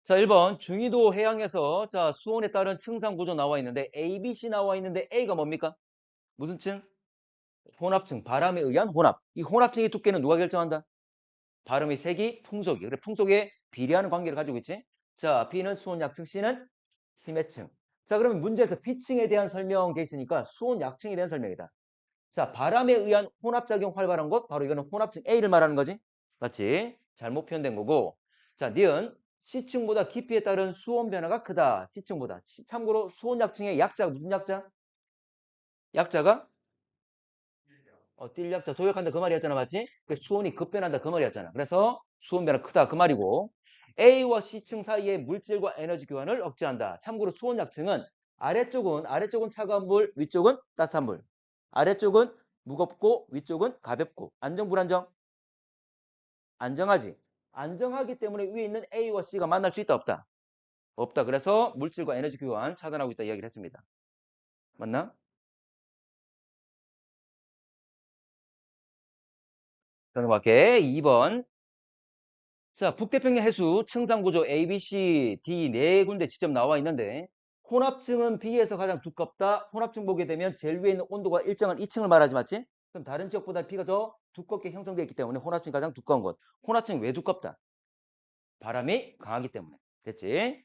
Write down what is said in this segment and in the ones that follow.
자, 1번 중위도 해양에서 자, 수온에 따른 층상 구조 나와 있는데 A, B, C 나와 있는데 A가 뭡니까? 무슨 층? 혼합층, 바람에 의한 혼합. 이 혼합층의 두께는 누가 결정한다? 바람의 색이 풍속이. 그래, 풍속에 비례하는 관계를 가지고 있지. 자, B는 수온 약층, C는 심해층. 자, 그러면 문제에서 B층에 대한 설명돼 있으니까 수온 약층에 대한 설명이다. 자, 바람에 의한 혼합작용 활발한 곳, 바로 이거는 혼합층 A를 말하는 거지. 맞지? 잘못 표현된 거고. 자, 니은 C층보다 깊이에 따른 수온 변화가 크다. C층보다. 참고로 수온 약층의 약자가 무슨 약자? 약자가 뛸약자 도약한다 그 말이었잖아. 맞지? 수온이 급변한다 그 말이었잖아. 그래서 수온 변화 크다 그 말이고 A와 C층 사이의 물질과 에너지 교환을 억제한다. 참고로 수온 약층은 아래쪽은 차가운 물, 위쪽은 따뜻한 물. 아래쪽은 무겁고 위쪽은 가볍고. 안정 불안정? 안정하지. 안정하기 때문에 위에 있는 A와 C가 만날 수 있다 없다? 없다. 그래서 물질과 에너지 교환 차단하고 있다 이야기를 했습니다. 맞나? 넘어갈게. 2번. 자, 북태평양 해수 층상구조 A, B, C, D 네 군데 지점 나와 있는데 혼합층은 B에서 가장 두껍다. 혼합층 보게 되면 제일 위에 있는 온도가 일정한 2층을 말하지 맞지? 그럼 다른 지역보다 B가 더 두껍게 형성되어 있기 때문에 혼합층이 가장 두꺼운 것. 혼합층이 왜 두껍다? 바람이 강하기 때문에. 됐지?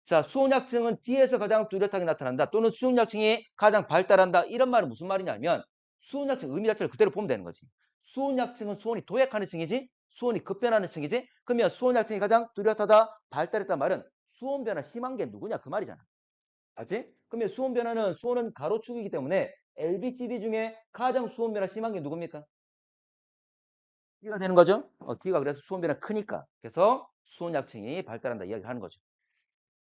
자, 수온약층은 D에서 가장 뚜렷하게 나타난다. 또는 수온약층이 가장 발달한다. 이런 말은 무슨 말이냐면 수온약층 의미 자체를 그대로 보면 되는 거지. 수온약층은 수온이 도약하는 층이지 수온이 급변하는 층이지. 그러면 수온약층이 가장 뚜렷하다, 발달했단 말은 수온 변화 심한 게 누구냐 그 말이잖아. 알지? 그러면 수온은 가로축이기 때문에 LBCD 중에 가장 수온 변화 심한 게 누굽니까? D가 되는 거죠. D가 그래서 수온 변화 크니까. 그래서 수온약층이 발달한다 이야기를 하는 거죠.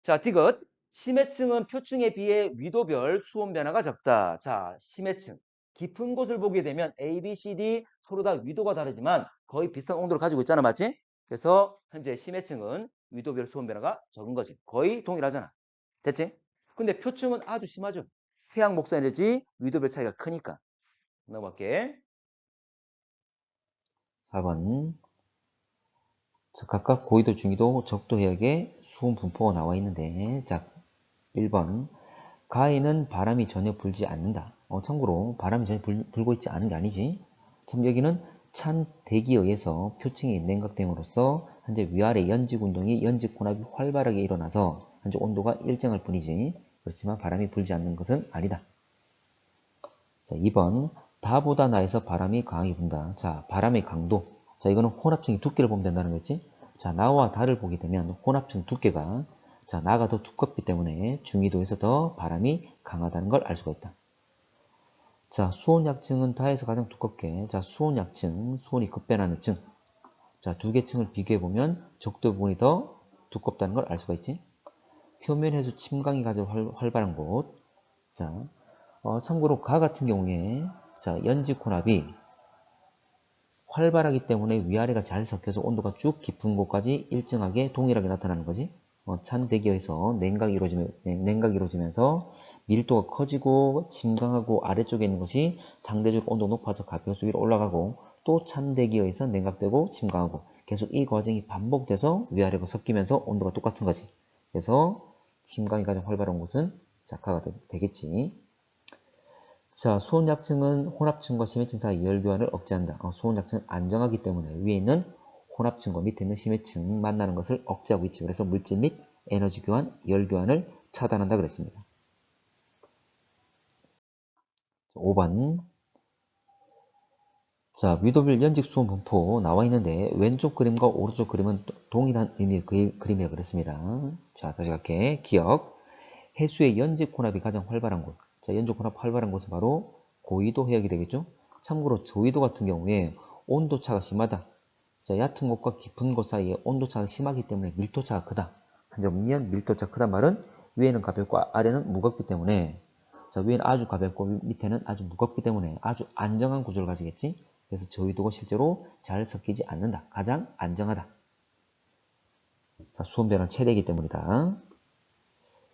자, 디귿. 심해층은 표층에 비해 위도별 수온 변화가 적다. 자, 심해층. 깊은 곳을 보게 되면 A, B, C, D 서로 다 위도가 다르지만 거의 비슷한 온도를 가지고 있잖아. 맞지? 그래서 현재 심해층은 위도별 수온 변화가 적은 거지. 거의 동일하잖아. 됐지? 근데 표층은 아주 심하죠. 해양 목사 에너지 위도별 차이가 크니까. 넘어갈게. 4번. 각각 고위도, 중위도, 적도 해역에 수온 분포가 나와 있는데, 자, 1번. 가에는 바람이 전혀 불지 않는다. 참고로 바람이 전혀 불고 있지 않은 게 아니지. 참 여기는 찬 대기에 의해서 표층이 냉각됨으로써 현재 위아래 연직 운동이 연직 혼합이 활발하게 일어나서 현재 온도가 일정할 뿐이지. 그렇지만 바람이 불지 않는 것은 아니다. 자, 2번. 다보다 나에서 바람이 강하게 분다. 자, 바람의 강도. 자, 이거는 혼합층의 두께를 보면 된다는 거지. 자, 나와 다를 보게 되면 혼합층 두께가 자, 나가 더 두껍기 때문에 중위도에서 더 바람이 강하다는 걸 알 수가 있다. 자, 수온약층은 다에서 가장 두껍게. 자, 수온약층, 수온이 급변하는 층. 자, 두 개 층을 비교해보면 적도 부분이 더 두껍다는 걸 알 수가 있지. 표면해수 침강이 가장 활발한 곳. 자, 참고로 가 같은 경우에 자, 연직혼합이 활발하기 때문에 위아래가 잘 섞여서 온도가 쭉 깊은 곳까지 일정하게 동일하게 나타나는 거지. 찬 대기에서 냉각이 이루어지면서 밀도가 커지고 침강하고 아래쪽에 있는 것이 상대적으로 온도가 높아서 가벼워서 위로 올라가고 또 찬 대기에서 냉각되고 침강하고 계속 이 과정이 반복돼서 위아래가 섞이면서 온도가 똑같은 거지. 그래서 침강이 가장 활발한 곳은 자카가 되겠지. 자, 수온약층은 혼합층과 심해층 사이 열교환을 억제한다. 수온약층은 안정하기 때문에 위에 있는 혼합층과 밑에 있는 심해층 만나는 것을 억제하고 있지. 그래서 물질 및 에너지 교환, 열교환을 차단한다 그랬습니다. 5번. 자, 위도별 연직 수온 분포 나와 있는데 왼쪽 그림과 오른쪽 그림은 동일한 의미의 그림이라 그랬습니다. 자, 다시 갈게. 기억. 해수의 연직 혼합이 가장 활발한 곳. 자, 연직 혼합 활발한 곳은 바로 고위도 해역이 되겠죠. 참고로 저위도 같은 경우에 온도차가 심하다. 자, 얕은 곳과 깊은 곳 사이에 온도차가 심하기 때문에 밀도차가 크다. 한정면 밀도차 크단 말은 위에는 가볍고 아래는 무겁기 때문에 자, 위에는 아주 가볍고 밑에는 아주 무겁기 때문에 아주 안정한 구조를 가지겠지. 그래서 저위도가 실제로 잘 섞이지 않는다. 가장 안정하다. 자, 수온 변화 최대이기 때문이다.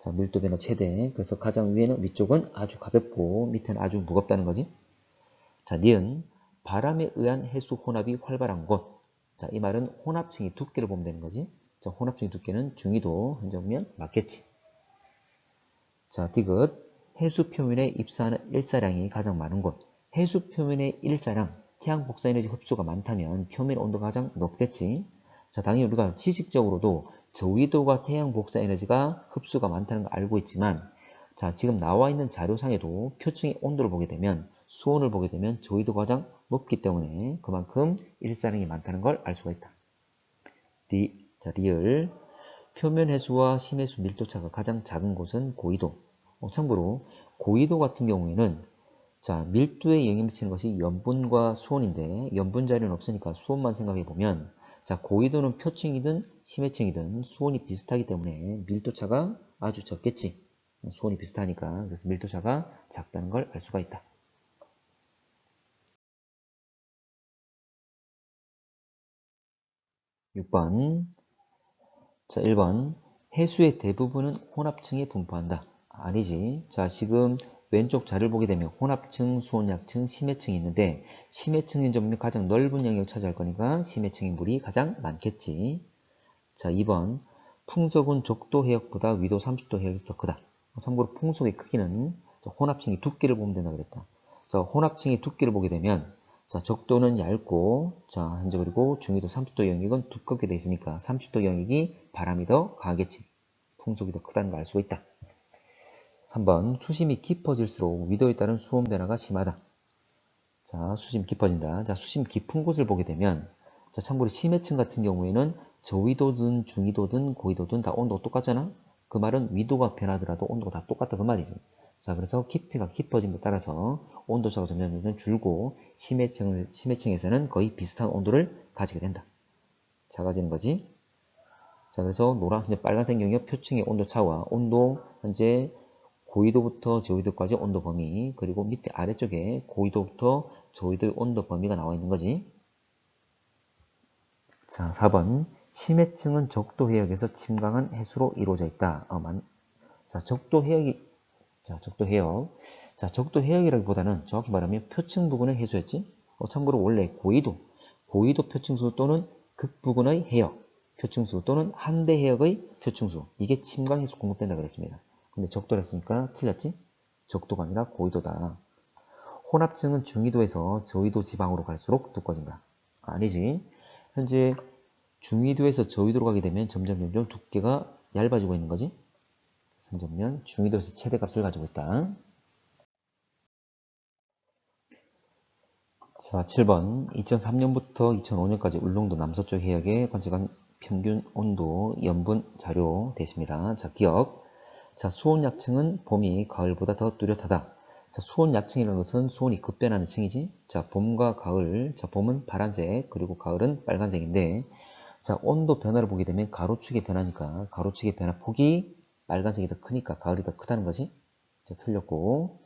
자, 밀도 변화 최대. 그래서 가장 위쪽은 아주 가볍고 밑에는 아주 무겁다는 거지. 자, 니은 바람에 의한 해수 혼합이 활발한 곳. 자, 이 말은 혼합층이 두께를 보면 되는 거지. 자, 혼합층의 두께는 중위도 현재 보면 맞겠지. 자, 디귿. 해수 표면에 입사하는 일사량이 가장 많은 곳. 해수 표면의 일사량, 태양 복사 에너지 흡수가 많다면 표면 온도가 가장 높겠지. 자, 당연히 우리가 지식적으로도 저위도가 태양 복사 에너지가 흡수가 많다는 걸 알고 있지만, 자, 지금 나와 있는 자료상에도 표층의 온도를 보게 되면, 수온을 보게 되면 저위도가 가장 높기 때문에 그만큼 일사량이 많다는 걸 알 수가 있다. 자, 리을. 표면 해수와 심해수 밀도차가 가장 작은 곳은 고위도. 참고로 고위도 같은 경우에는 자, 밀도에 영향 미치는 것이 염분과 수온인데 염분 자료는 없으니까 수온만 생각해 보면 자, 고위도는 표층이든 심해층이든 수온이 비슷하기 때문에 밀도차가 아주 적겠지. 수온이 비슷하니까 그래서 밀도차가 작다는 걸 알 수가 있다. 6번. 자, 1번. 해수의 대부분은 혼합층에 분포한다. 아니지. 자, 지금 왼쪽 자를 보게 되면 혼합층, 수온약층, 심해층이 있는데 심해층인 점은 가장 넓은 영역을 차지할 거니까 심해층의 물이 가장 많겠지. 자, 2번. 풍속은 적도 해역보다 위도 30도 해역이 더 크다. 참고로 풍속의 크기는 혼합층의 두께를 보면 된다 그랬다. 자, 혼합층의 두께를 보게 되면 자, 적도는 얇고 자, 현재 그리고 중위도 30도 영역은 두껍게 되어 있으니까 30도 영역이 바람이 더 강하겠지. 풍속이 더 크다는 걸 알 수가 있다. 3번. 수심이 깊어질수록 위도에 따른 수온 변화가 심하다. 자, 수심 깊어진다. 자, 수심 깊은 곳을 보게 되면 자, 참고로 심해층 같은 경우에는 저위도든 중위도든 고위도든 다 온도가 똑같잖아. 그 말은 위도가 변하더라도 온도가 다 똑같다 그 말이지. 자, 그래서 깊이가 깊어짐에 따라서 온도차가 점점 줄고 심해층에서는 거의 비슷한 온도를 가지게 된다. 작아지는 거지. 자, 그래서 노란, 현재 빨간색 영역 표층의 온도 차와 온도 현재 고위도부터 저위도까지 온도 범위, 그리고 밑에 아래쪽에 고위도부터 저위도의 온도 범위가 나와 있는 거지. 자, 4번. 심해층은 적도 해역에서 침강한 해수로 이루어져 있다. 자, 적도 해역이, 자, 적도 해역. 자, 적도 해역이라기보다는 정확히 말하면 표층 부근의 해수였지. 참고로 원래 고위도 표층수 또는 극부근의 해역, 표층수 또는 한대 해역의 표층수. 이게 침강해서 공급된다 그랬습니다. 근데 적도를 했으니까 틀렸지? 적도가 아니라 고위도다. 혼합층은 중위도에서 저위도 지방으로 갈수록 두꺼워진다. 아니지. 현재 중위도에서 저위도로 가게 되면 점점 두께가 얇아지고 있는 거지. 점점 중위도에서 최대값을 가지고 있다. 자, 7번. 2003년부터 2005년까지 울릉도 남서쪽 해역의 관측한 평균 온도 염분 자료 되십니다. 자, 기억. 자, 수온 약층은 봄이 가을보다 더 뚜렷하다. 자, 수온 약층이라는 것은 수온이 급변하는 층이지. 자, 봄과 가을. 자, 봄은 파란색, 그리고 가을은 빨간색인데, 자, 온도 변화를 보게 되면 가로축의 변화니까, 가로축의 변화 폭이 빨간색이 더 크니까 가을이 더 크다는 거지. 자, 틀렸고.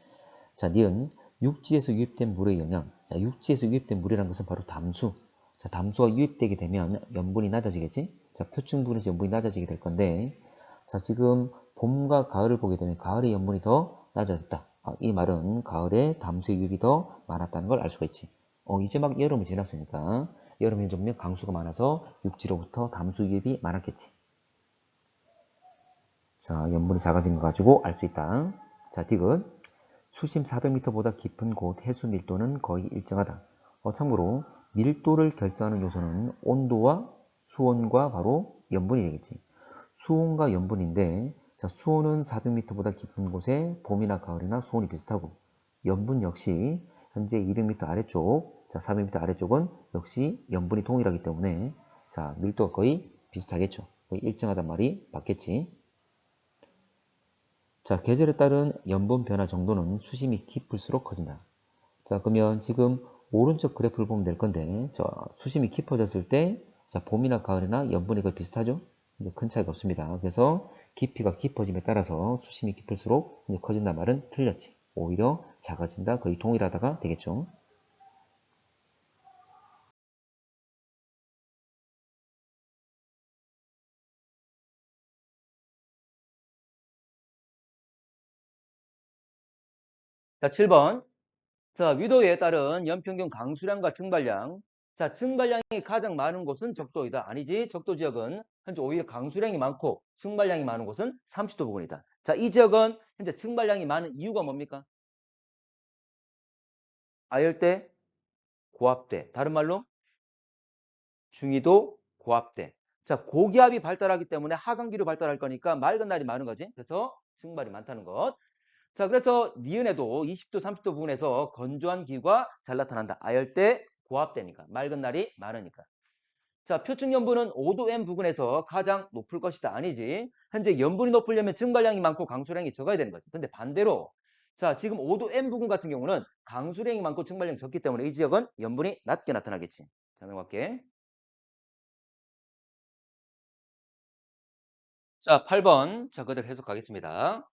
자, 니은. 육지에서 유입된 물의 영향. 자, 육지에서 유입된 물이라는 것은 바로 담수. 자, 담수가 유입되게 되면 염분이 낮아지겠지? 자, 표층 부분에서 염분이 낮아지게 될 건데, 자, 지금 봄과 가을을 보게 되면 가을의 염분이 더 낮아졌다. 이 말은 가을에 담수의 유입이 더 많았다는 걸 알 수가 있지. 이제 막 여름이 지났으니까 여름이 좀 강수가 많아서 육지로부터 담수 유입이 많았겠지. 자, 염분이 작아진 거 가지고 알 수 있다. 자, 디귿. 수심 400m보다 깊은 곳 해수 밀도는 거의 일정하다. 참고로 밀도를 결정하는 요소는 온도와 수온과 바로 염분이 되겠지. 수온과 염분인데 자, 수온은 400m보다 깊은 곳에 봄이나 가을이나 수온이 비슷하고 염분 역시 현재 200m 아래쪽, 자, 400m 아래쪽은 역시 염분이 동일하기 때문에 자, 밀도가 거의 비슷하겠죠. 거의 일정하단 말이 맞겠지. 자, 계절에 따른 염분 변화 정도는 수심이 깊을수록 커진다. 자, 그러면 지금 오른쪽 그래프를 보면 될 건데, 자, 수심이 깊어졌을 때, 자, 봄이나 가을이나 염분이 거의 비슷하죠? 이제 큰 차이가 없습니다. 그래서 깊이가 깊어짐에 따라서 수심이 깊을수록 이제 커진다 말은 틀렸지. 오히려 작아진다, 거의 동일하다가 되겠죠. 자, 7번. 자, 위도에 따른 연평균 강수량과 증발량. 자, 증발량이 가장 많은 곳은 적도이다. 아니지. 적도 지역은 현재 오히려 강수량이 많고 증발량이 많은 곳은 30도 부근이다. 자, 이 지역은 현재 증발량이 많은 이유가 뭡니까? 아열대, 고압대. 다른 말로 중위도, 고압대. 자, 고기압이 발달하기 때문에 하강기류 발달할 거니까 맑은 날이 많은 거지. 그래서 증발이 많다는 것. 자, 그래서 니은에도 20도, 30도 부근에서 건조한 기후가 잘 나타난다. 아열대, 고압대니까. 맑은 날이 많으니까. 자, 표층 염분은 5도 M 부근에서 가장 높을 것이다. 아니지. 현재 염분이 높으려면 증발량이 많고 강수량이 적어야 되는 거지. 근데 반대로 자, 지금 5도 M 부근 같은 경우는 강수량이 많고 증발량이 적기 때문에 이 지역은 염분이 낮게 나타나겠지. 자, 넘어갈게. 자, 8번. 자, 그대로 해석하겠습니다.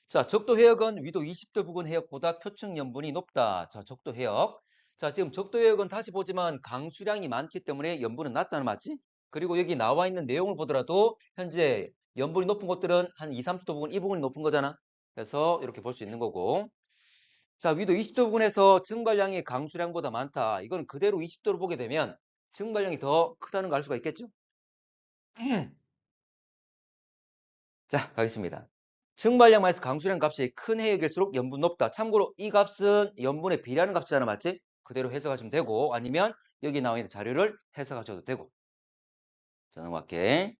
자, 적도 해역은 위도 20도 부근 해역보다 표층 염분이 높다. 자, 적도 해역. 자, 지금 적도 해역은 다시 보지만 강수량이 많기 때문에 염분은 낮잖아, 맞지? 그리고 여기 나와 있는 내용을 보더라도 현재 염분이 높은 곳들은 한 2, 30도 부근, 이 부분이 높은 거잖아. 그래서 이렇게 볼 수 있는 거고. 자, 위도 20도 부근에서 증발량이 강수량보다 많다. 이건 그대로 20도로 보게 되면 증발량이 더 크다는 걸 알 수가 있겠죠? 자, 가겠습니다. 증발량 마이너스 강수량 값이 큰 해역일수록 염분 높다. 참고로 이 값은 염분에 비례하는 값이잖아, 맞지? 그대로 해석하시면 되고 아니면 여기 나와 있는 자료를 해석하셔도 되고. 자, 넘어갈게.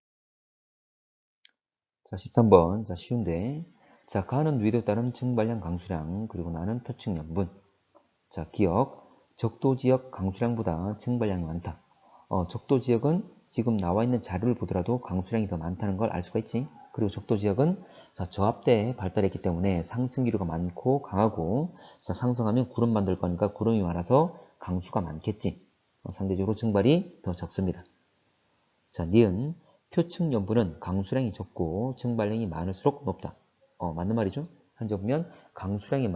자, 13번. 자, 쉬운데. 자, 가는 위도에 따른 증발량 강수량, 그리고 나는 표층 염분. 자, 기억. 적도 지역 강수량보다 증발량이 많다. 적도 지역은 지금 나와 있는 자료를 보더라도 강수량이 더 많다는 걸 알 수가 있지. 그리고 적도 지역은 자, 저압대에 발달했기 때문에 상승 기류가 많고 강하고 자, 상승하면 구름 만들 거니까 구름이 많아서 강수가 많겠지. 상대적으로 증발이 더 적습니다. 자, 니은 표층 염분은 강수량이 적고 증발량이 많을수록 높다. 맞는 말이죠? 현재 보면 강수량이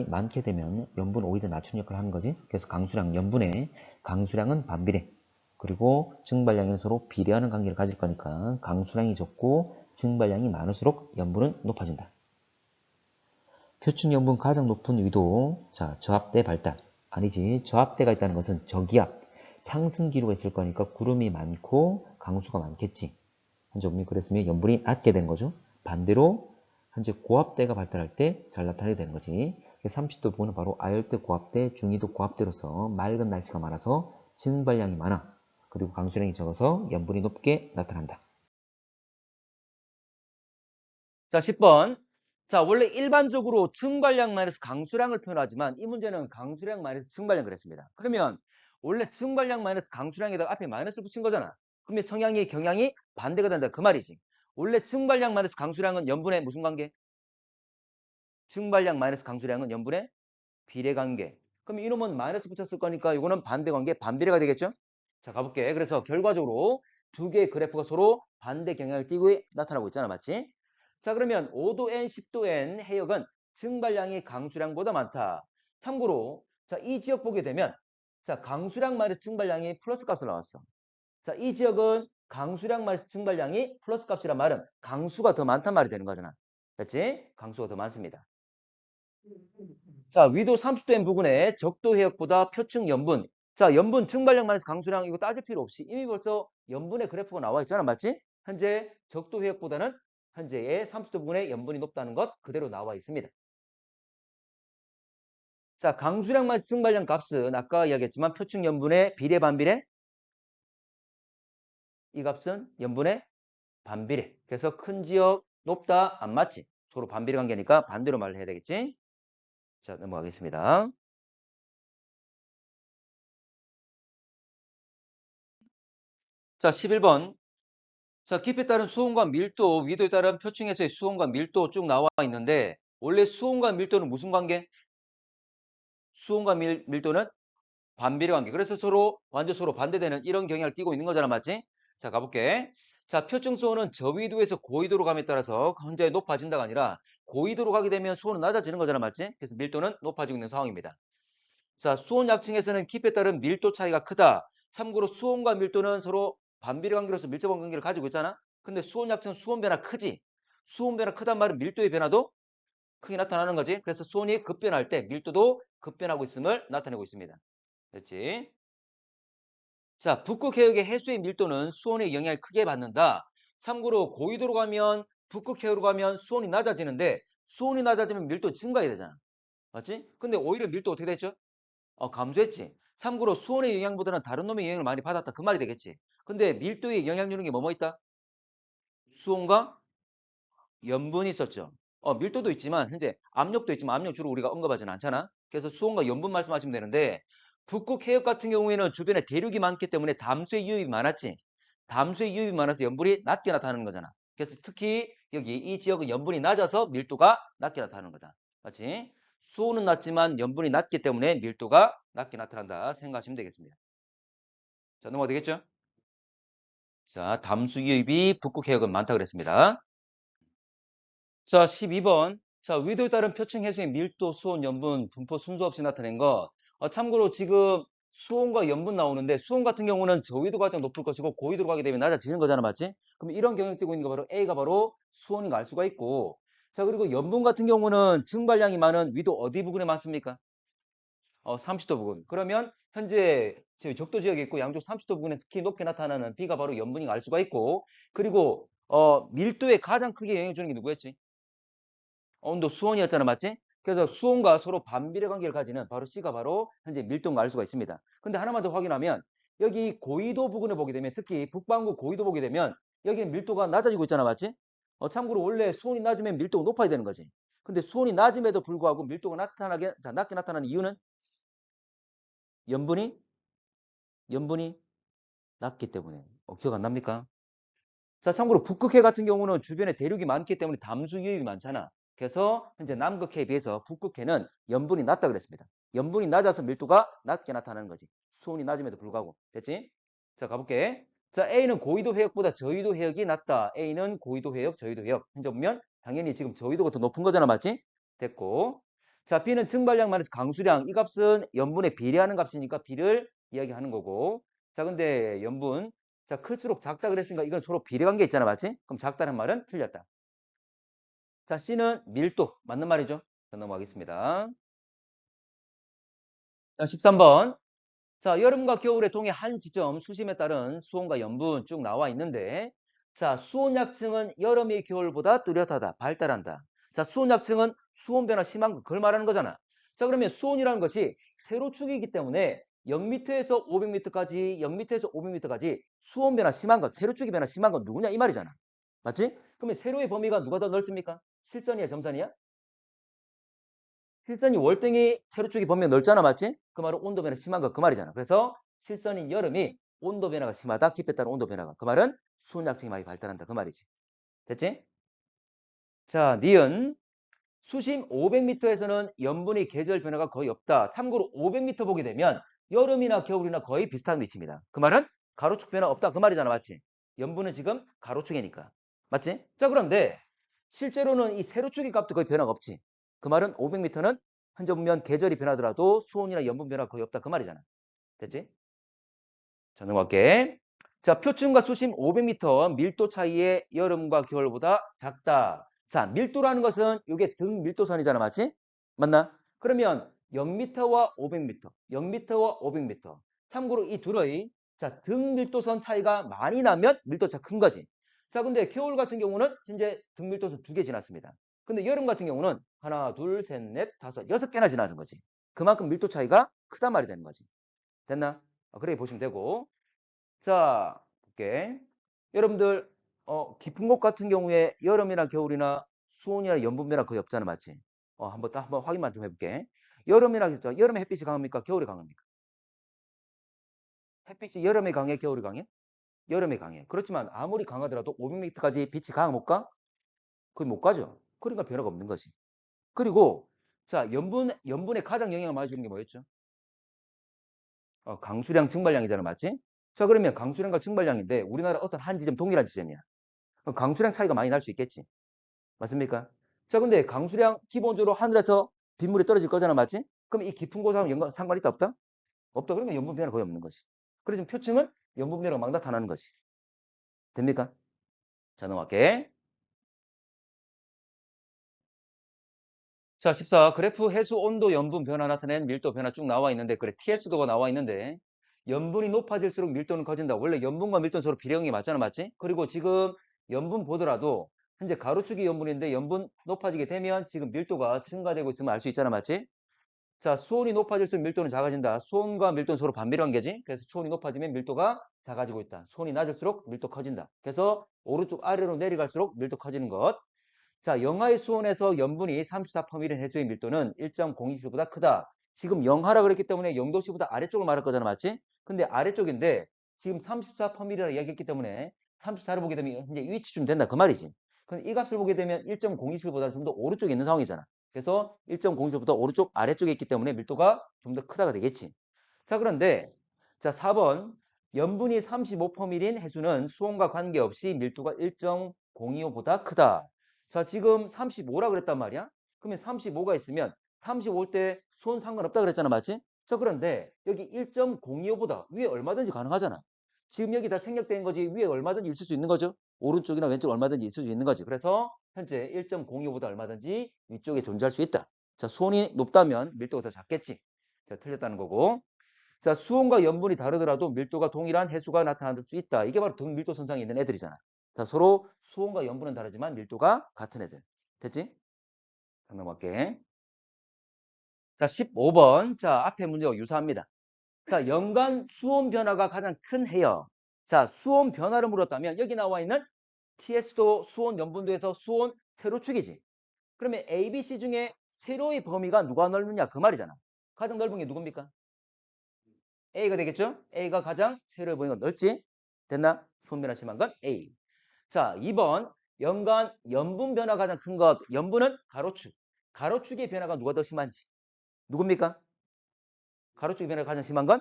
많게 되면 염분 오히려 낮추는 역할을 하는 거지. 그래서 강수량, 염분의 강수량은 반비례. 그리고 증발량은 서로 비례하는 관계를 가질 거니까 강수량이 적고 증발량이 많을수록 염분은 높아진다. 표층 염분 가장 높은 위도, 자, 저압대 발달. 아니지. 저압대가 있다는 것은 저기압, 상승 기류가 있을 거니까 구름이 많고 강수가 많겠지. 현재 보면 그랬으면 염분이 낮게 된 거죠. 반대로 현재 고압대가 발달할 때 잘 나타나게 되는 거지. 30도 부분은 바로 아열대 고압대, 중위도 고압대로서 맑은 날씨가 많아서 증발량이 많아. 그리고 강수량이 적어서 염분이 높게 나타난다. 자, 10번. 자, 원래 일반적으로 증발량 마이너스 강수량을 표현하지만 이 문제는 강수량 마이너스 증발량 그랬습니다. 그러면 원래 증발량 마이너스 강수량에다가 앞에 마이너스를 붙인 거잖아. 그러면 성향이 경향이 반대가 된다. 그 말이지. 원래 증발량 마이너스 강수량은 염분의 무슨 관계? 증발량 마이너스 강수량은 염분의 비례 관계. 그럼 이놈은 마이너스 붙였을 거니까 이거는 반대 관계, 반비례가 되겠죠? 자, 가볼게. 그래서 결과적으로 두 개의 그래프가 서로 반대 경향을 띠고 나타나고 있잖아. 맞지? 자, 그러면 5도 N, 10도 N 해역은 증발량이 강수량보다 많다. 참고로 자, 이 지역 보게 되면 자, 강수량 마이너스 증발량이 플러스 값을 나왔어. 자, 이 지역은 강수량 마이너스 증발량이 플러스 값이란 말은 강수가 더 많단 말이 되는 거잖아. 됐지? 강수가 더 많습니다. 자, 위도 30도인 부근에 적도 해역보다 표층 염분. 자, 염분 증발량 마이너스 강수량 이거 따질 필요 없이 이미 벌써 염분의 그래프가 나와 있잖아. 맞지? 현재 적도 해역보다는 현재의 30도 부근에 염분이 높다는 것 그대로 나와 있습니다. 자, 강수량 마이너스 증발량 값은 아까 이야기했지만 표층 염분의 비례 반비례? 이 값은 염분의 반비례. 그래서 큰 지역 높다 안 맞지? 서로 반비례 관계니까 반대로 말을 해야 되겠지? 자, 넘어가겠습니다. 자, 11번. 자, 깊이에 따른 수온과 밀도, 위도에 따른 표층에서의 수온과 밀도 쭉 나와 있는데 원래 수온과 밀도는 무슨 관계? 수온과 밀도는 반비례 관계. 그래서 서로 완전 서로 반대되는 이런 경향을 띠고 있는 거잖아, 맞지? 자, 가볼게. 자, 표층 수온은 저위도에서 고위도로 감에 따라서 현재 높아진다가 아니라 고위도로 가게 되면 수온은 낮아지는 거잖아, 맞지? 그래서 밀도는 높아지고 있는 상황입니다. 자, 수온 약층에서는 깊이에 따른 밀도 차이가 크다. 참고로 수온과 밀도는 서로 반비례 관계로서 밀접한 관계를 가지고 있잖아. 근데 수온 약층은 수온 변화 크지. 수온 변화 크단 말은 밀도의 변화도 크게 나타나는 거지. 그래서 수온이 급변할 때 밀도도 급변하고 있음을 나타내고 있습니다. 됐지? 자, 북극 해역의 해수의 밀도는 수온의 영향을 크게 받는다. 참고로 고위도로 가면 북극 해역으로 가면 수온이 낮아지는데 수온이 낮아지면 밀도 증가해야 되잖아. 맞지? 근데 오히려 밀도 어떻게 됐죠? 감소했지. 참고로 수온의 영향보다는 다른 놈의 영향을 많이 받았다. 그 말이 되겠지. 근데 밀도에 영향 주는 게 뭐 있다? 수온과 염분이 있었죠. 밀도도 있지만 현재 압력도 있지만 압력 주로 우리가 언급하지는 않잖아. 그래서 수온과 염분 말씀하시면 되는데 북극 해역 같은 경우에는 주변에 대륙이 많기 때문에 담수의 유입이 많았지. 담수의 유입이 많아서 염분이 낮게 나타나는 거잖아. 그래서 특히 여기 이 지역은 염분이 낮아서 밀도가 낮게 나타나는 거다. 맞지? 수온은 낮지만 염분이 낮기 때문에 밀도가 낮게 나타난다 생각하시면 되겠습니다. 자, 넘어가 되겠죠? 자, 담수 유입이 북극 해역은 많다 그랬습니다. 자, 12번. 자, 위도에 따른 표층 해수의 밀도, 수온, 염분, 분포 순서 없이 나타낸 거. 참고로 지금 수온과 염분 나오는데 수온 같은 경우는 저위도가 가장 높을 것이고 고위도로 가게 되면 낮아지는 거잖아, 맞지? 그럼 이런 경향 띄고 있는 거 바로 A가 바로 수온인 거 알 수가 있고. 자, 그리고 염분 같은 경우는 증발량이 많은 위도 어디 부근에 많습니까? 30도 부근. 그러면 현재 지금 적도 지역에 있고 양쪽 30도 부근에 특히 높게 나타나는 B가 바로 염분인 거 알 수가 있고. 그리고 밀도에 가장 크게 영향 주는 게 누구였지? 온도 수온이었잖아, 맞지? 그래서 수온과 서로 반비례 관계를 가지는 바로 C가 바로 현재 밀도인 걸 알 수가 있습니다. 근데 하나만 더 확인하면 여기 고위도 부근을 보게 되면 특히 북반구 고위도 보게 되면 여기는 밀도가 낮아지고 있잖아, 맞지? 참고로 원래 수온이 낮으면 밀도가 높아야 되는 거지. 근데 수온이 낮음에도 불구하고 밀도가 낮게 나타나는 이유는 염분이 염분이 낮기 때문에. 기억 안 납니까? 자, 참고로 북극해 같은 경우는 주변에 대륙이 많기 때문에 담수 유입이 많잖아. 그래서 현재 남극해에 비해서 북극해는 염분이 낮다 그랬습니다. 염분이 낮아서 밀도가 낮게 나타나는 거지. 수온이 낮음에도 불구하고. 됐지? 자, 가볼게. 자, A는 고위도 해역보다 저위도 해역이 낮다. A는 고위도 해역, 저위도 해역. 현재 보면 당연히 지금 저위도가 더 높은 거잖아, 맞지? 됐고. 자, B는 증발량 마이너스 강수량. 이 값은 염분에 비례하는 값이니까 B를 이야기하는 거고. 자, 근데 염분. 자, 클수록 작다 그랬으니까 이건 서로 비례관계 있잖아, 맞지? 그럼 작다는 말은 틀렸다. 자, C는 밀도. 맞는 말이죠? 자, 넘어가겠습니다. 자, 13번. 자, 여름과 겨울의 동해 한 지점 수심에 따른 수온과 염분 쭉 나와 있는데, 자, 수온 약층은 여름이 겨울보다 뚜렷하다, 발달한다. 자, 수온 약층은 수온 변화 심한 거, 그걸 말하는 거잖아. 자, 그러면 수온이라는 것이 세로축이기 때문에 0m에서 500m까지, 0m에서 500m까지 수온 변화 심한 것, 세로축이 변화 심한 건 누구냐 이 말이잖아. 맞지? 그러면 세로의 범위가 누가 더 넓습니까? 실선이야, 점선이야? 실선이 월등히 세로축이 범위가 넓잖아, 맞지? 그 말은 온도 변화 심한 거 그 말이잖아. 그래서 실선인 여름이 온도 변화가 심하다. 깊에 따른 온도 변화가. 그 말은 수온 약층이 많이 발달한다. 그 말이지. 됐지? 자, 니은 수심 500m에서는 염분의 계절 변화가 거의 없다. 참고로 500m 보게 되면 여름이나 겨울이나 거의 비슷한 위치입니다. 그 말은 가로축 변화 없다. 그 말이잖아, 맞지? 염분은 지금 가로축이니까. 맞지? 자, 그런데 실제로는 이 세로축의 값도 거의 변화가 없지. 그 말은 500m는 현재 보면 계절이 변하더라도 수온이나 염분 변화가 거의 없다. 그 말이잖아. 됐지? 자, 넘어갈게. 자, 표층과 수심 500m 밀도 차이의 여름과 겨울보다 작다. 자, 밀도라는 것은 이게 등 밀도선이잖아, 맞지? 맞나? 그러면 0m와 500m, 0m와 500m. 참고로 이 둘의 자, 등 밀도선 차이가 많이 나면 밀도차 큰 거지. 자, 근데 겨울 같은 경우는 현재 등 밀도선 2개 지났습니다. 근데 여름 같은 경우는 하나, 둘, 셋, 넷, 다섯, 6개나 지나는 거지. 그만큼 밀도 차이가 크단 말이 되는 거지. 됐나? 그렇게 보시면 되고. 자, 볼게. 여러분들, 깊은 곳 같은 경우에 여름이나 겨울이나 수온이나 염분 변화 거의 없잖아, 맞지? 한번 확인만 좀 해볼게. 여름에 햇빛이 강합니까? 겨울에 강합니까? 햇빛이 여름에 강해, 겨울에 강해? 여름에 강해. 그렇지만 아무리 강하더라도 500m까지 빛이 강하 못 가? 거의 못 가죠. 그러니까 변화가 없는 거지. 그리고, 자, 염분에 가장 영향을 많이 주는 게 뭐였죠? 강수량, 증발량이잖아, 맞지? 자, 그러면 강수량과 증발량인데 우리나라 어떤 한 지점, 동일한 지점이야. 그럼 강수량 차이가 많이 날 수 있겠지. 맞습니까? 자, 근데 강수량 기본적으로 하늘에서 빗물이 떨어질 거잖아, 맞지? 그럼 이 깊은 곳하고 상관이 있다, 없다? 없다. 그러면 염분 변화 거의 없는 거지. 그래서 표층은 염분 변화가 막 나타나는 거지. 됩니까? 자, 넘어갈게. 자, 14. 그래프 해수 온도 염분 변화 나타낸 밀도 변화 쭉 나와 있는데, 그래, TS도가 나와 있는데, 염분이 높아질수록 밀도는 커진다. 원래 염분과 밀도는 서로 비례형이 맞잖아, 맞지? 그리고 지금 염분 보더라도 현재 가로축이 염분인데 염분 높아지게 되면 지금 밀도가 증가되고 있으면 알 수 있잖아, 맞지? 자, 수온이 높아질수록 밀도는 작아진다. 수온과 밀도는 서로 반비례 관계지. 그래서 수온이 높아지면 밀도가 작아지고 있다. 수온이 낮을수록 밀도 커진다. 그래서 오른쪽 아래로 내려갈수록 밀도 커지는 것. 자, 영하의 수온에서 염분이 34%인 해수의 밀도는 1.02c보다 크다. 지금 영하라 그랬기 때문에 0도씨보다 아래쪽을 말할 거잖아, 맞지? 근데 아래쪽인데 지금 34%이라 이야기했기 때문에 34를 보게 되면 이제 이 위치쯤 된다 그 말이지. 그럼 이 값을 보게 되면 1.02c보다 좀 더 오른쪽에 있는 상황이잖아. 그래서 1.02c보다 오른쪽 아래쪽에 있기 때문에 밀도가 좀 더 크다가 되겠지. 자, 그런데 자 4번 염분이 35%인 해수는 수온과 관계없이 밀도가 1.025보다 크다. 자, 지금 35라 그랬단 말이야. 그러면 35가 있으면 35일 때 수온 상관없다 그랬잖아. 맞지? 자, 그런데 여기 1.025보다 위에 얼마든지 가능하잖아. 지금 여기 다 생략된 거지 위에 얼마든지 있을 수 있는 거죠. 오른쪽이나 왼쪽 얼마든지 있을 수 있는 거지. 그래서 현재 1.025보다 얼마든지 위쪽에 존재할 수 있다. 자, 수온이 높다면 밀도가 더 작겠지. 자, 틀렸다는 거고. 자, 수온과 염분이 다르더라도 밀도가 동일한 해수가 나타날 수 있다. 이게 바로 등밀도 선상에 있는 애들이잖아. 자, 서로 수온과 염분은 다르지만 밀도가 같은 애들. 됐지? 자, 넘어갈게. 자, 15번. 자, 앞에 문제와 유사합니다. 자, 연간 수온 변화가 가장 큰 해요. 자, 수온 변화를 물었다면 여기 나와 있는 TS도 수온 염분도에서 수온 세로축이지. 그러면 A, B, C 중에 세로의 범위가 누가 넓느냐 그 말이잖아. 가장 넓은 게 누굽니까? A가 되겠죠? A가 가장 세로의 범위가 넓지? 됐나? 수온 변화 심한 건 A. 자, 2번. 연간 염분 변화가 가장 큰 것. 염분은 가로축. 가로축의 변화가 누가 더 심한지. 누굽니까? 가로축의 변화가 가장 심한 건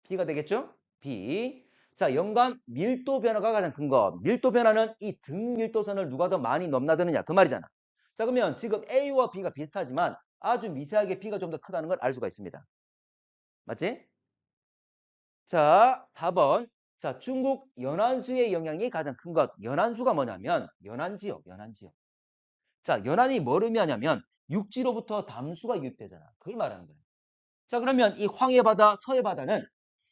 B가 되겠죠? B. 자, 연간 밀도 변화가 가장 큰 것. 밀도 변화는 이 등밀도선을 누가 더 많이 넘나드느냐. 그 말이잖아. 자, 그러면 지금 A와 B가 비슷하지만 아주 미세하게 B가 좀 더 크다는 걸 알 수가 있습니다. 맞지? 자, 4번. 자, 중국 연안수의 영향이 가장 큰 것. 연안수가 뭐냐면 연안지역, 연안지역. 자, 연안이 뭘 의미하냐면 육지로부터 담수가 유입되잖아. 그걸 말하는 거예요. 자, 그러면 이 황해바다, 서해바다는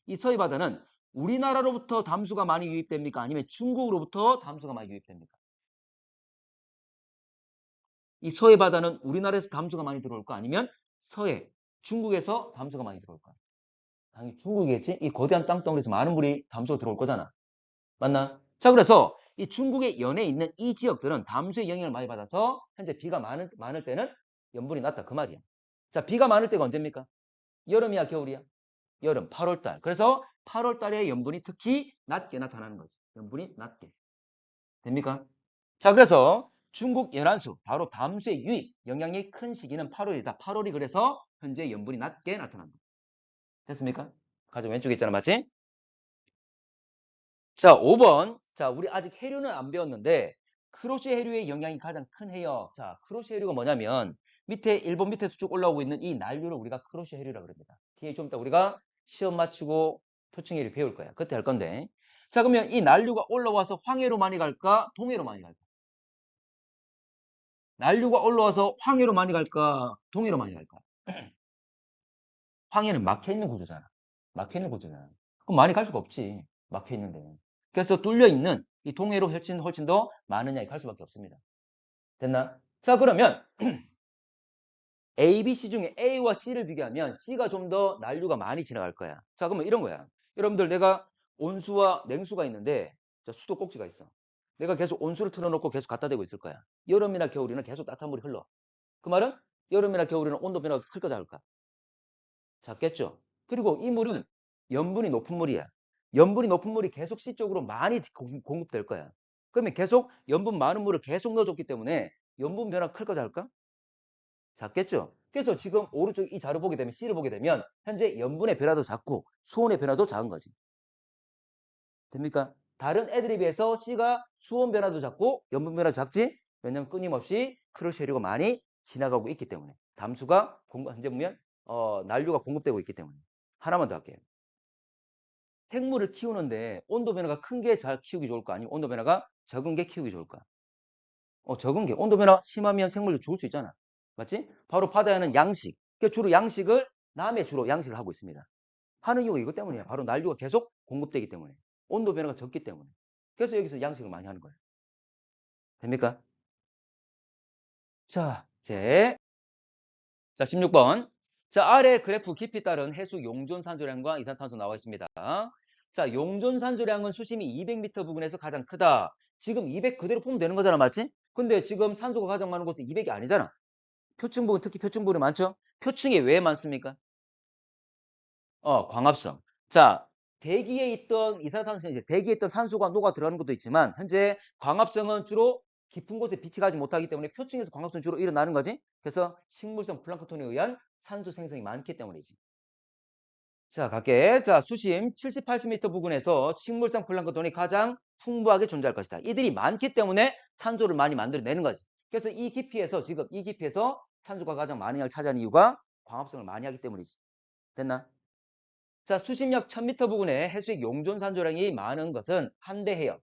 이 서해바다는 우리나라로부터 담수가 많이 유입됩니까? 아니면 중국으로부터 담수가 많이 유입됩니까? 이 서해바다는 우리나라에서 담수가 많이 들어올까? 아니면 서해, 중국에서 담수가 많이 들어올까? 당연히 중국이겠지? 이 거대한 땅덩어리에서 많은 물이 담수가 들어올 거잖아. 맞나? 자, 그래서 이 중국의 연에 있는 이 지역들은 담수의 영향을 많이 받아서 현재 비가 많을 때는 염분이 낮다. 그 말이야. 자, 비가 많을 때가 언제입니까? 여름이야, 겨울이야? 여름, 8월 달. 그래서 8월 달에 염분이 특히 낮게 나타나는 거지. 염분이 낮게. 됩니까? 자, 그래서 중국 연안수, 바로 담수의 유입, 영향이 큰 시기는 8월이다. 8월이 그래서 현재 염분이 낮게 나타난다. 됐습니까? 가장 왼쪽에 있잖아, 맞지? 자, 5번. 자, 우리 아직 해류는 안 배웠는데 크로시 해류의 영향이 가장 큰 해요. 자, 크로시 해류가 뭐냐면 밑에 일본 밑에서 쭉 올라오고 있는 이 난류를 우리가 크로시 해류라고 그럽니다. 뒤에 좀 이따 우리가 시험 마치고 표층 해류 배울 거야. 그때 할 건데. 자, 그러면 이 난류가 올라와서 황해로 많이 갈까? 동해로 많이 갈까? 난류가 올라와서 황해로 많이 갈까? 동해로 많이 갈까? 황해는 막혀 있는 구조잖아. 막혀 있는 구조잖아. 그럼 많이 갈 수가 없지. 막혀 있는데. 그래서 뚫려 있는 이 동해로 훨씬 더 많으냐 갈 수밖에 없습니다. 됐나? 자, 그러면 A, B, C 중에 A와 C를 비교하면 C가 좀 더 난류가 많이 지나갈 거야. 자, 그러면 이런 거야. 여러분들 내가 온수와 냉수가 있는데 자, 수도 꼭지가 있어. 내가 계속 온수를 틀어놓고 계속 갖다 대고 있을 거야. 여름이나 겨울에는 계속 따뜻한 물이 흘러. 그 말은 여름이나 겨울에는 온도 변화가 클까 작을까? 작겠죠. 그리고 이 물은 염분이 높은 물이야. 염분이 높은 물이 계속 C 쪽으로 많이 공급될 거야. 그러면 계속 염분 많은 물을 계속 넣어줬기 때문에 염분 변화 클까 작을까? 작겠죠. 그래서 지금 오른쪽 이 자료 보게 되면 C를 보게 되면 현재 염분의 변화도 작고 수온의 변화도 작은 거지. 됩니까? 다른 애들에 비해서 C가 수온 변화도 작고 염분 변화도 작지? 왜냐면 끊임없이 크루시해류가 많이 지나가고 있기 때문에 담수가 현재 보면 난류가 공급되고 있기 때문에 하나만 더 할게요. 생물을 키우는데 온도 변화가 큰 게 잘 키우기 좋을까? 아니면 온도 변화가 적은 게 키우기 좋을까? 적은 게 온도 변화 심하면 생물도 죽을 수 있잖아. 맞지? 바로 바다에는 양식. 그러니까 주로 양식을 남해 주로 양식을 하고 있습니다. 하는 이유가 이것 때문이야. 바로 난류가 계속 공급되기 때문에. 온도 변화가 적기 때문에. 그래서 여기서 양식을 많이 하는 거예요. 됩니까? 자, 자, 16번. 자, 아래 그래프 깊이 따른 해수 용존 산소량과 이산탄소 나와 있습니다. 자, 용존 산소량은 수심이 200m 부근에서 가장 크다. 지금 200 그대로 보면 되는 거잖아, 맞지? 근데 지금 산소가 가장 많은 곳은 200이 아니잖아. 표층 부근, 특히 표층 부근이 많죠? 표층이 왜 많습니까? 광합성. 자, 대기에 있던 이산화탄소, 이제 대기에 있던 산소가 녹아 들어가는 것도 있지만, 현재 광합성은 주로 깊은 곳에 빛이 가지 못하기 때문에 표층에서 광합성이 주로 일어나는 거지. 그래서 식물성 플랑크톤에 의한 산소 생성이 많기 때문이지. 자, 갈게. 자, 수심 70, 80m 부근에서 식물성 플랑크톤이 가장 풍부하게 존재할 것이다. 이들이 많기 때문에 산소를 많이 만들어내는 거지. 그래서 이 깊이에서, 지금 이 깊이에서 산소가 가장 많은 양을 차지하는 이유가 광합성을 많이 하기 때문이지. 됐나? 자, 수심약 1000m 부근에 해수의 용존 산소량이 많은 것은 한대해역.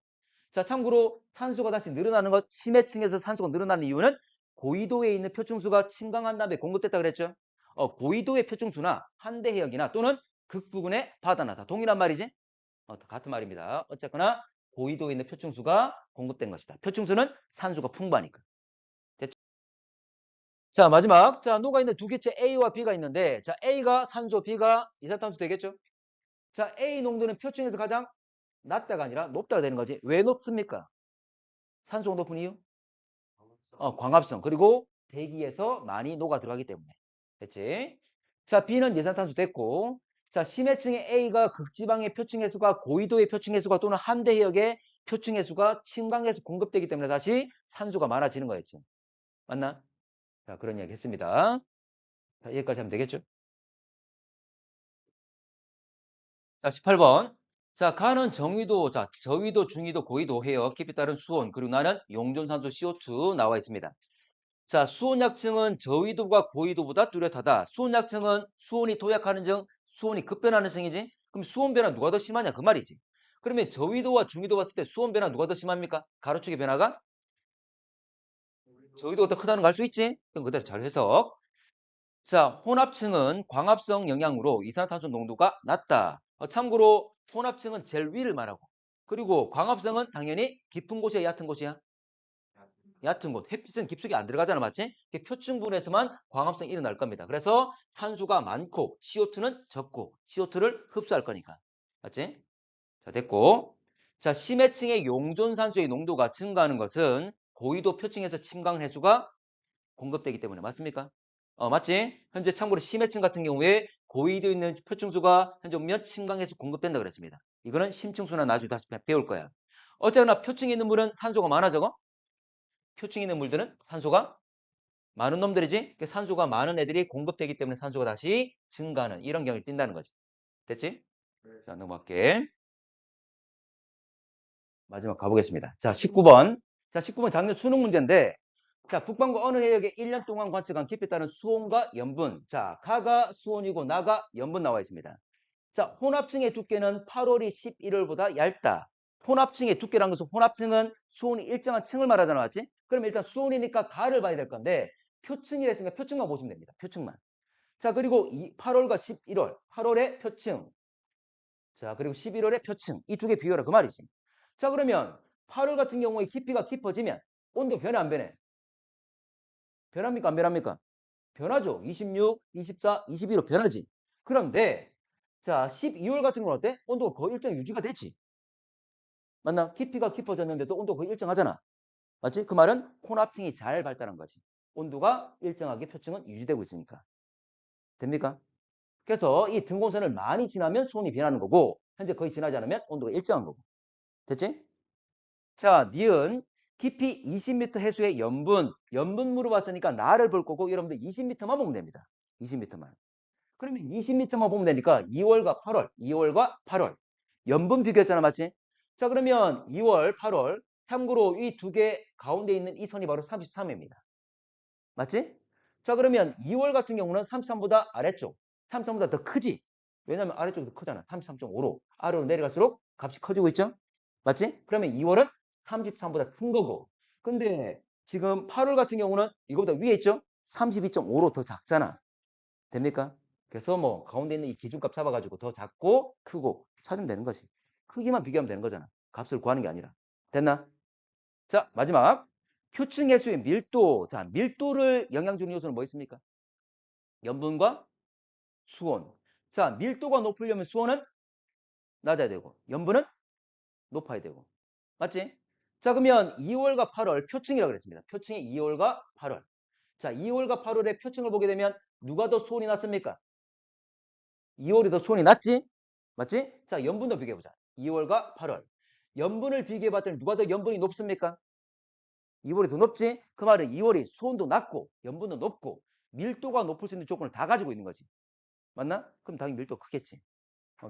자, 참고로 산소가 다시 늘어나는 것, 심해층에서 산소가 늘어나는 이유는 고위도에 있는 표층수가 침강한 다음에 공급됐다 그랬죠. 고위도의 표층수나 한대해역이나 또는 극부근의 바다나 다 동일한 말이지. 같은 말입니다. 어쨌거나 고위도에 있는 표층수가 공급된 것이다. 표층수는 산소가 풍부하니까. 됐죠? 자, 마지막. 자, 녹아있는 두 개체 A와 B가 있는데, 자, A가 산소, B가 이산탄소 되겠죠? 자, A 농도는 표층에서 가장 낮다가 아니라 높다가 되는 거지. 왜 높습니까? 산소가 높은 이유? 광합성. 그리고 대기에서 많이 녹아 들어가기 때문에. 됐지? 자, B는 예산탄소 됐고, 자, 심해층의 A가 극지방의 표층 해수가 고위도의 표층 해수가 또는 한대해역의 표층 해수가 침강해서 공급되기 때문에 다시 산소가 많아지는 거였죠. 맞나? 자, 그런 이야기 했습니다. 자, 여기까지 하면 되겠죠? 자, 18번. 자, 가는 정위도, 자, 저위도, 중위도, 고위도 해역, 깊이 따른 수온, 그리고 나는 용존산소 CO2 나와 있습니다. 자, 수온약층은 저위도가 고위도보다 뚜렷하다. 수온약층은 수온이 도약하는 증, 수온이 급변하는 증이지? 그럼 수온 변화 누가 더 심하냐? 그 말이지. 그러면 저위도와 중위도 봤을 때 수온 변화 누가 더 심합니까? 가로축의 변화가? 저위도가 더 크다는 거 알 수 있지? 그럼 그대로 잘 해석. 자, 혼합층은 광합성 영향으로 이산화탄소 농도가 낮다. 참고로 혼합층은 제일 위를 말하고 그리고 광합성은 당연히 깊은 곳이야 얕은 곳이야? 얕은 곳. 햇빛은 깊숙이 안 들어가잖아 맞지? 표층부분에서만 광합성이 일어날 겁니다. 그래서 산소가 많고 CO2는 적고 CO2를 흡수할 거니까. 맞지? 자, 됐고. 자, 심해층의 용존산소의 농도가 증가하는 것은 고위도 표층에서 침강 해수가 공급되기 때문에 맞습니까? 맞지? 현재 참고로 심해층 같은 경우에 고위도에 있는 표층수가 현재 보면 침강해서 공급된다 그랬습니다. 이거는 심층수나 나중에 다시 배울 거야. 어쨌거나 표층에 있는 물은 산소가 많아져. 표층에 있는 물들은 산소가 많은 놈들이지. 산소가 많은 애들이 공급되기 때문에 산소가 다시 증가하는 이런 경우를 띈다는 거지. 됐지? 자, 넘어갈게. 마지막 가보겠습니다. 자, 19번. 자, 19번 작년 수능 문제인데 자, 북반구 어느 해역에 1년 동안 관측한 깊이에 따른 수온과 염분. 자, 가가 수온이고 나가 염분 나와 있습니다. 자, 혼합층의 두께는 8월이 11월보다 얇다. 혼합층의 두께라는 것은 혼합층은 수온이 일정한 층을 말하잖아, 맞지? 그럼 일단 수온이니까 가를 봐야 될 건데 표층이라 했으니까 표층만 보시면 됩니다. 표층만. 자, 그리고 8월과 11월, 8월의 표층. 자, 그리고 11월의 표층. 이 두 개 비교하라 그 말이지. 자, 그러면 8월 같은 경우에 깊이가 깊어지면 온도 변해 안 변해? 변합니까? 안 변합니까? 변하죠. 26, 24, 21로 변하지. 그런데 자 12월 같은 건 어때? 온도가 거의 일정 유지가 됐지. 맞나? 깊이가 깊어졌는데도 온도가 거의 일정하잖아. 맞지? 그 말은 혼합층이 잘 발달한 거지. 온도가 일정하게 표층은 유지되고 있으니까. 됩니까? 그래서 이 등고선을 많이 지나면 수온이 변하는 거고 현재 거의 지나지 않으면 온도가 일정한 거고. 됐지? 자, 니은 깊이 20m 해수의 염분 물어봤으니까 나를 볼 거고 여러분들 20m만 보면 됩니다. 20m만. 그러면 20m만 보면 되니까 2월과 8월, 2월과 8월. 연분 비교했잖아, 맞지? 자, 그러면 2월, 8월. 참고로 이 두 개 가운데 있는 이 선이 바로 33입니다. 맞지? 자, 그러면 2월 같은 경우는 33보다 아래쪽. 33보다 더 크지? 왜냐면 아래쪽이 더 크잖아. 33.5로. 아래로 내려갈수록 값이 커지고 있죠? 맞지? 그러면 2월은 33보다 큰 거고. 근데 지금 8월 같은 경우는 이거보다 위에 있죠? 32.5로 더 작잖아. 됩니까? 그래서 뭐 가운데 있는 이 기준값 잡아가지고 더 작고 크고 찾으면 되는 거지. 크기만 비교하면 되는 거잖아. 값을 구하는 게 아니라. 됐나? 자, 마지막. 표층 해수의 밀도. 자, 밀도를 영향 주는 요소는 뭐 있습니까? 염분과 수온. 자, 밀도가 높으려면 수온은 낮아야 되고, 염분은 높아야 되고. 맞지? 자, 그러면 2월과 8월 표층이라고 그랬습니다. 표층이 2월과 8월. 자, 2월과 8월의 표층을 보게 되면 누가 더 수온이 낮습니까? 2월이 더 수온이 낮지? 맞지? 자, 염분도 비교해보자. 2월과 8월. 염분을 비교해봤더니 누가 더 염분이 높습니까? 2월이 더 높지? 그 말은 2월이 수온도 낮고 염분도 높고 밀도가 높을 수 있는 조건을 다 가지고 있는 거지. 맞나? 그럼 당연히 밀도가 크겠지.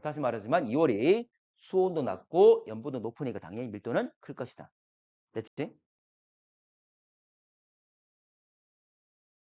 다시 말하지만 2월이 수온도 낮고 염분도 높으니까 당연히 밀도는 클 것이다. 됐지?